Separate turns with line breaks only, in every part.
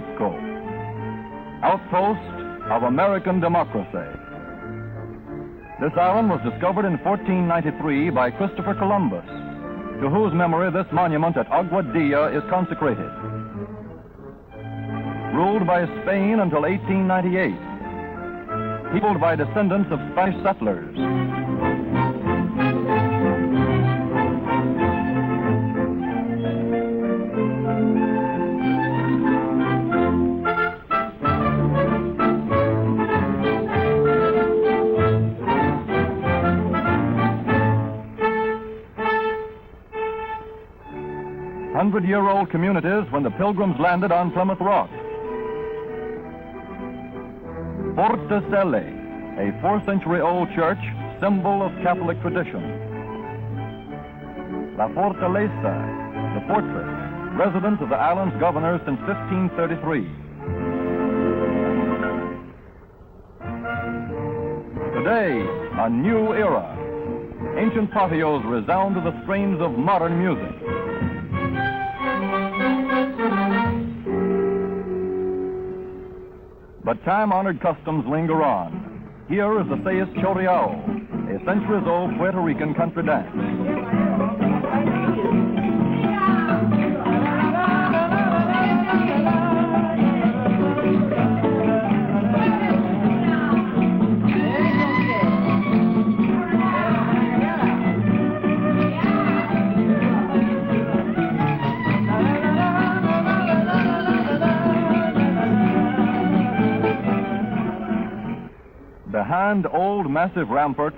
Rico, outpost of American democracy. This island was discovered in 1493 by Christopher Columbus, to whose memory this monument at Aguadilla is consecrated. Ruled by Spain until 1898, peopled by descendants of Spanish settlers. 100-year-old communities when the Pilgrims landed on Plymouth Rock. Fortecele, a 4th-century-old church, symbol of Catholic tradition. La Fortaleza, the fortress, residence of the island's governors since 1533. Today, a new era. Ancient patios resound to the strains of modern music. But time-honored customs linger on. Here is the Sayas Choriao, a centuries-old Puerto Rican country dance. Behind old massive ramparts,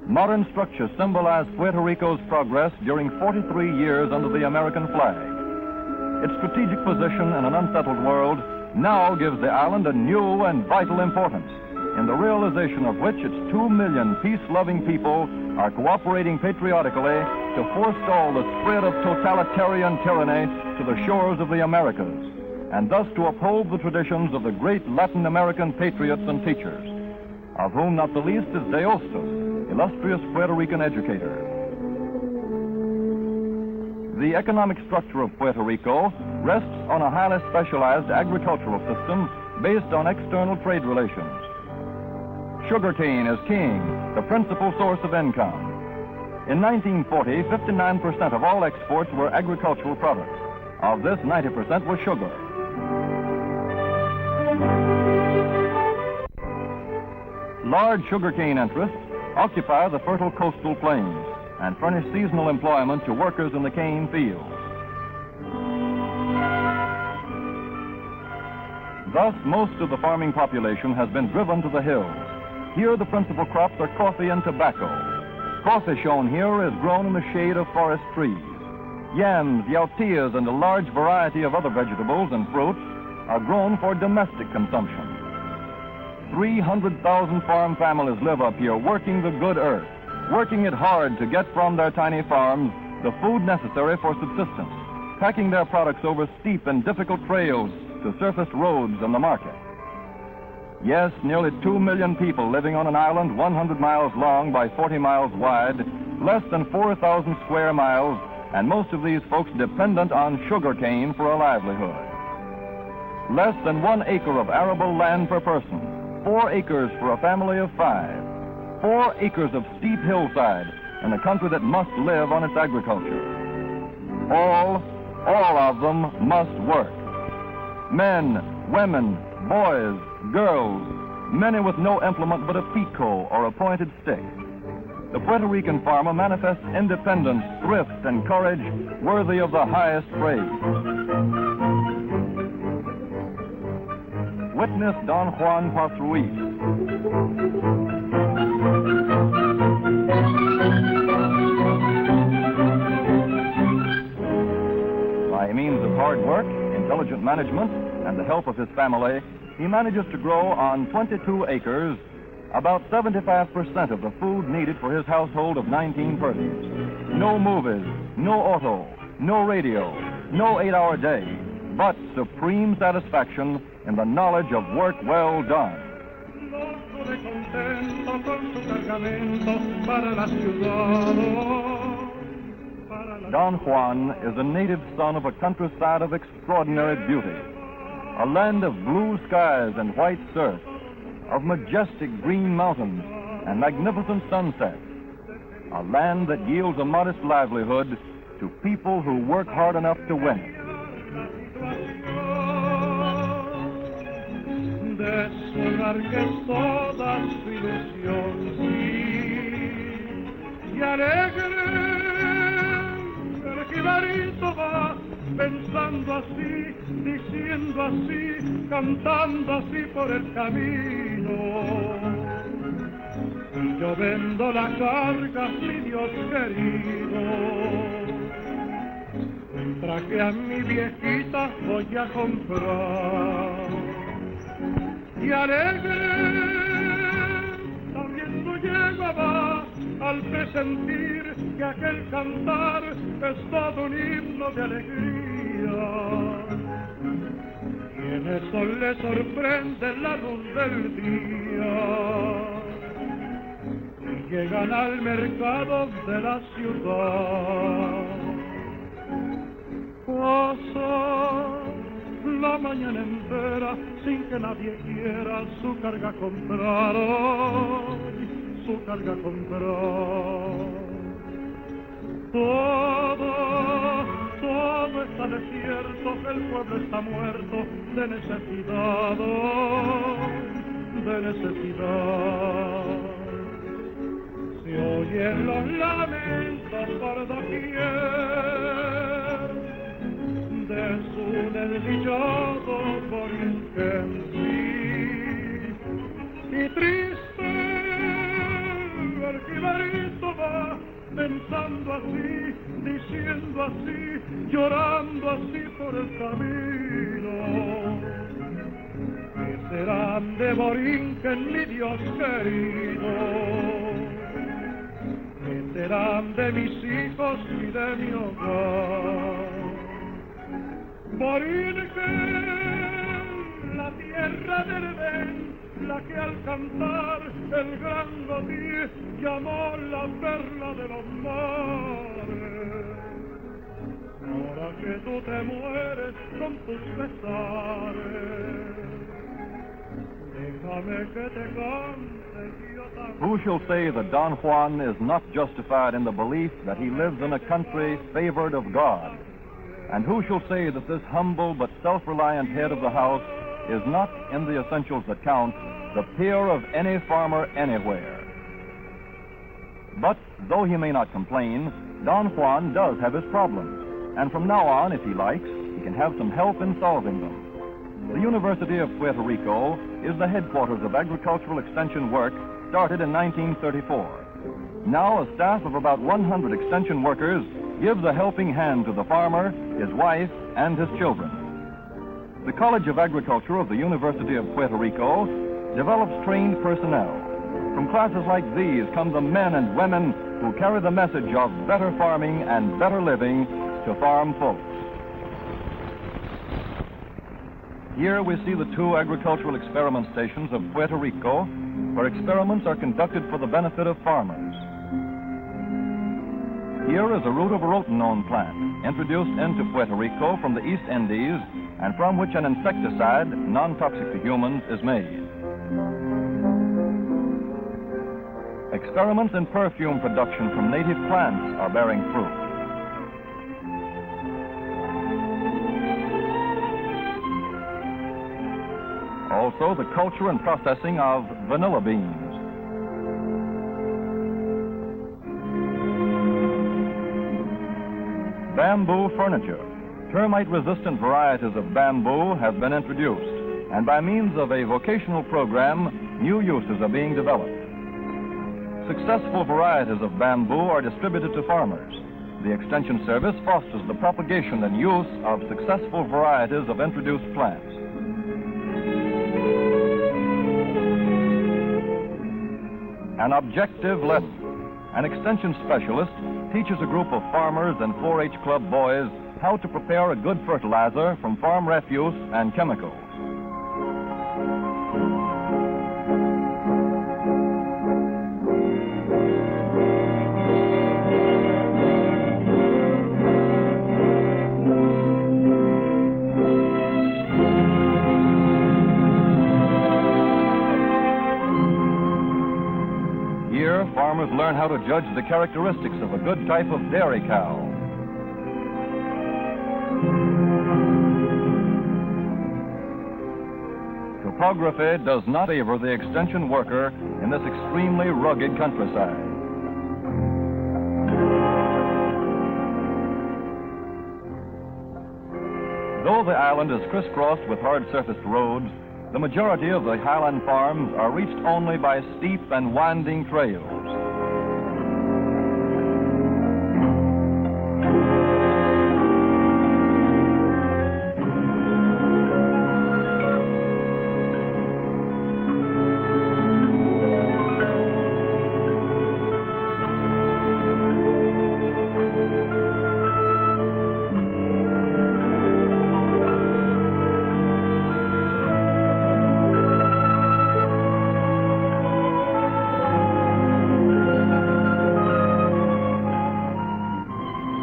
modern structures symbolize Puerto Rico's progress during 43 years under the American flag. Its strategic position in an unsettled world now gives the island a new and vital importance, in the realization of which its 2 million peace-loving people are cooperating patriotically to forestall the spread of totalitarian tyranny to the shores of the Americas, and thus to uphold the traditions of the great Latin American patriots and teachers, of whom not the least is De Hostos, illustrious Puerto Rican educator. The economic structure of Puerto Rico rests on a highly specialized agricultural system based on external trade relations. Sugarcane is king, the principal source of income. In 1940, 59% of all exports were agricultural products. Of this, 90% was sugar. Large sugarcane interests occupy the fertile coastal plains and furnish seasonal employment to workers in the cane fields. Thus, most of the farming population has been driven to the hills. Here, the principal crops are coffee and tobacco. Coffee, shown here, is grown in the shade of forest trees. Yams, yautillas, and a large variety of other vegetables and fruits are grown for domestic consumption. 300,000 farm families live up here, working the good earth, working it hard to get from their tiny farms the food necessary for subsistence, packing their products over steep and difficult trails to surfaced roads and the market. Yes, nearly 2 million people living on an island 100 miles long by 40 miles wide, less than 4,000 square miles, and most of these folks dependent on sugarcane for a livelihood. Less than 1 acre of arable land per person, 4 acres for a family of 5, 4 acres of steep hillside in a country that must live on its agriculture. All of them must work. Men, women, boys, girls, many with no implement but a pico or a pointed stick. The Puerto Rican farmer manifests independence, thrift, and courage worthy of the highest praise. Witness Don Juan Paz Ruiz. By means of hard work, intelligent management, and the help of his family, he manages to grow on 22 acres about 75% of the food needed for his household of 19 persons. No movies, no auto, no radio, no 8-hour day, but supreme satisfaction in the knowledge of work well done. Don Juan is a native son of a countryside of extraordinary beauty, a land of blue skies and white surf, of majestic green mountains and magnificent sunsets, a land that yields a modest livelihood to people who work hard enough to win it.
Deshogar que es toda su ilusión, y alegre el jibarito va pensando así, diciendo así, cantando así por el camino. Y yo vendo la carga, mi Dios querido, un traje a mi viejita voy a comprar. Y alegre también su yegua va al presentir que aquel cantar es todo un himno de alegría. Y en el sol le sorprende la luz del día. Y llegan al mercado de la ciudad. Pasa la mañana entera sin que nadie quiera su carga comprar, su carga comprar. Todo está desierto, el pueblo está muerto de necesidad, de necesidad. Se oyen los lamentos por doquier de su desdichado Borinquen, y triste el jibarito va pensando así, diciendo así, llorando así por el camino. ¿Qué serán de Borinquen, mi Dios querido? ¿Qué serán de mis hijos y de mi hogar? Borinquen, la tierra del Edén, la que al cantar el gran Gaudí llamó la perla de los mares. Ahora que tú te mueres con tus pesares, déjame que te cante y yo también.
Who shall say that Don Juan is not justified in the belief that he lives in a country favored of God? And who shall say that this humble but self-reliant head of the house is not, in the essentials that count, the peer of any farmer anywhere? But though he may not complain, Don Juan does have his problems, and from now on, if he likes, he can have some help in solving them. The University of Puerto Rico is the headquarters of agricultural extension work started in 1934. Now a staff of about 100 extension workers gives a helping hand to the farmer, his wife, and his children. The College of Agriculture of the University of Puerto Rico develops trained personnel. From classes like these come the men and women who carry the message of better farming and better living to farm folks. Here we see the two agricultural experiment stations of Puerto Rico, where experiments are conducted for the benefit of farmers. Here is a root of a rotenone plant, introduced into Puerto Rico from the East Indies, and from which an insecticide, non-toxic to humans, is made. Experiments in perfume production from native plants are bearing fruit. Also, the culture and processing of vanilla beans. Bamboo furniture. Termite-resistant varieties of bamboo have been introduced, and by means of a vocational program, new uses are being developed. Successful varieties of bamboo are distributed to farmers. The Extension Service fosters the propagation and use of successful varieties of introduced plants. An objective lesson. An extension specialist teaches a group of farmers and 4-H club boys how to prepare a good fertilizer from farm refuse and chemicals. how to judge the characteristics of a good type of dairy cow. Topography does not favor the extension worker in this extremely rugged countryside. Though the island is crisscrossed with hard-surfaced roads, the majority of the highland farms are reached only by steep and winding trails.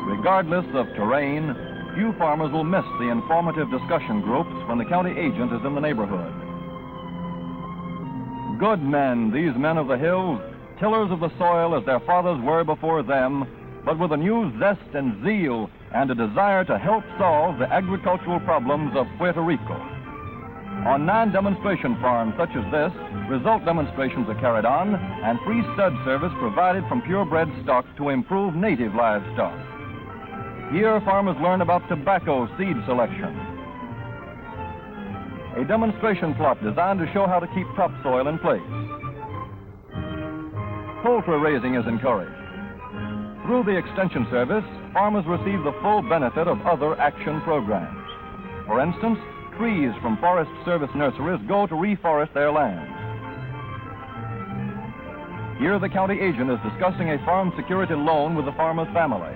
Regardless of terrain, few farmers will miss the informative discussion groups when the county agent is in the neighborhood. Good men, these men of the hills, tillers of the soil as their fathers were before them, but with a new zest and zeal and a desire to help solve the agricultural problems of Puerto Rico. On non-demonstration farms such as this, result demonstrations are carried on and free stud service provided from purebred stock to improve native livestock. Here, farmers learn about tobacco seed selection. A demonstration plot designed to show how to keep topsoil in place. Poultry raising is encouraged. Through the Extension Service, farmers receive the full benefit of other action programs. For instance, trees from Forest Service nurseries go to reforest their lands. Here, the county agent is discussing a farm security loan with the farmer's family.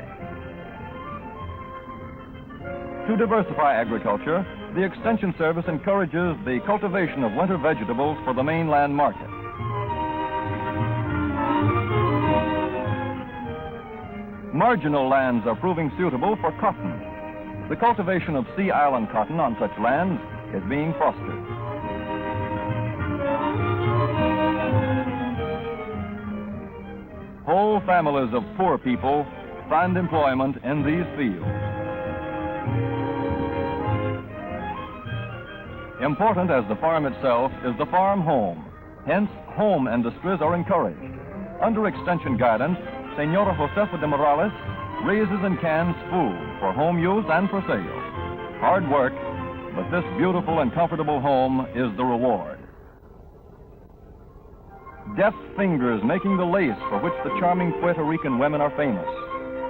To diversify agriculture, the Extension Service encourages the cultivation of winter vegetables for the mainland market. Marginal lands are proving suitable for cotton. The cultivation of Sea Island cotton on such lands is being fostered. Whole families of poor people find employment in these fields. Important as the farm itself is the farm home. Hence, home industries are encouraged. Under extension guidance, Senora Josefa de Morales raises and cans food for home use and for sale. Hard work, but this beautiful and comfortable home is the reward. Deft fingers making the lace for which the charming Puerto Rican women are famous.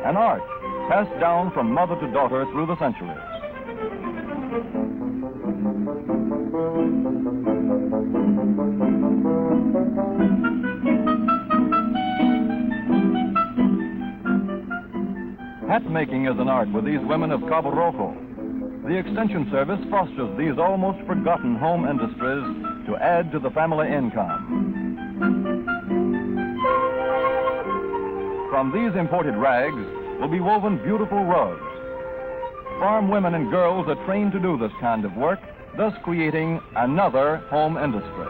An art passed down from mother to daughter through the centuries. Hat making is an art with these women of Cabo Rojo. The Extension Service fosters these almost forgotten home industries to add to the family income. From these imported rags will be woven beautiful rugs. Farm women and girls are trained to do this kind of work, thus creating another home industry.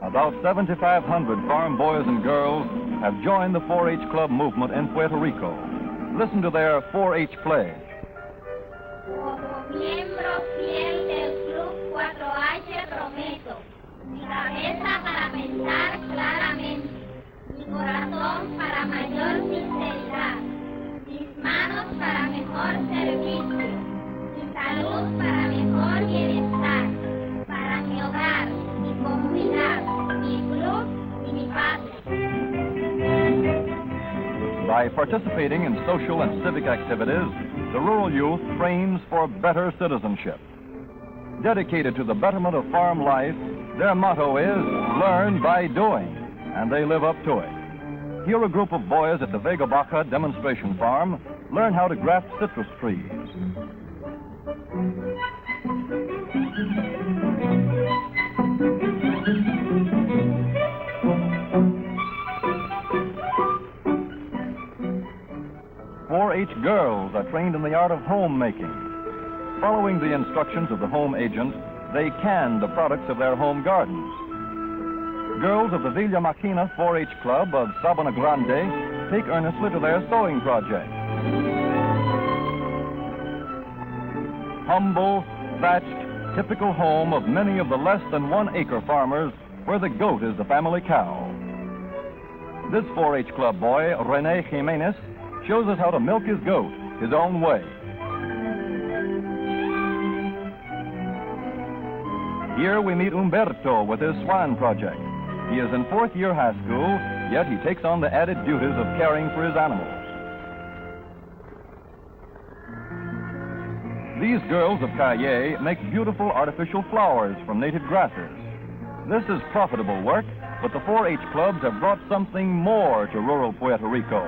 About 7,500 farm boys and girls have joined the 4-H Club movement in Puerto Rico. Listen to their 4-H pledge.
Como miembro fiel del Club 4H prometo mi cabeza para pensar claramente, mi corazón para mayor sinceridad, mis manos para mejor servicio, mi salud para mejor bienestar, para mi hogar, mi comunidad, mi club y mi patria.
By participating in social and civic activities, the rural youth trains for better citizenship. Dedicated to the betterment of farm life, their motto is, learn by doing, and they live up to it. here a group of boys at the Vega Baja demonstration farm learn how to graft citrus trees. .4-H girls are trained in the art of homemaking. Following the instructions of the home agent, they can the products of their home gardens. Girls of the Villa Maquina 4-H Club of Sabana Grande take earnestly to their sewing project. Humble, thatched, typical home of many of the less than 1 acre farmers where the goat is the family cow. This 4-H Club boy, Rene Jimenez, shows us how to milk his goat his own way. Here we meet Humberto with his swan project. He is in 4th year high school, yet he takes on the added duties of caring for his animals. These girls of Calle make beautiful artificial flowers from native grasses. This is profitable work, but the 4-H clubs have brought something more to rural Puerto Rico.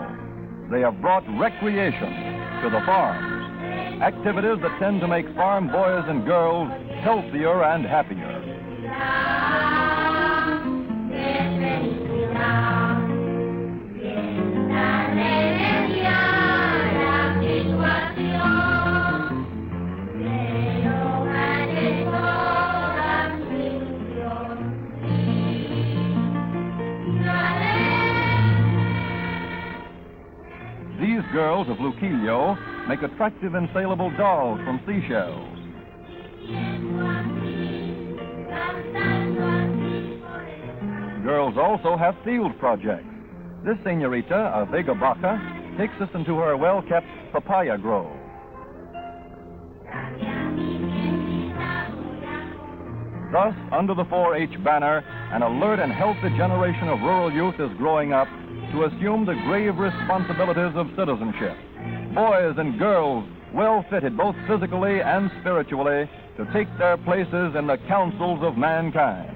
They have brought recreation to the farms, activities that tend to make farm boys and girls healthier and happier. These girls of Luquillo make attractive and saleable dolls from seashells. Girls also have field projects. This senorita of Vega Baja takes us into her well-kept papaya grove. Thus, under the 4-H banner, an alert and healthy generation of rural youth is growing up to assume the grave responsibilities of citizenship. Boys and girls well fitted both physically and spiritually to take their places in the councils of mankind.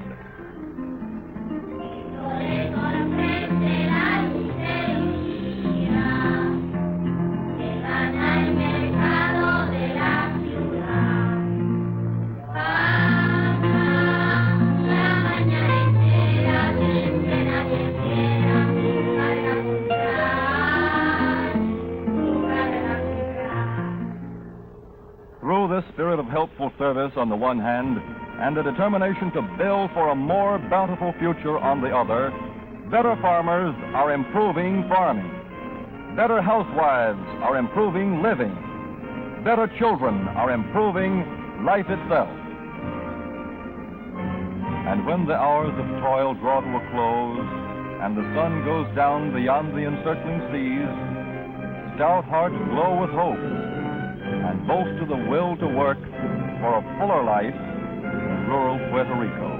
This spirit of helpful service on the one hand, and a determination to build for a more bountiful future on the other, better farmers are improving farming. Better housewives are improving living. Better children are improving life itself. And when the hours of toil draw to a close, and the sun goes down beyond the encircling seas, stout hearts glow with hope, and boast to the will to work for a fuller life in rural Puerto Rico.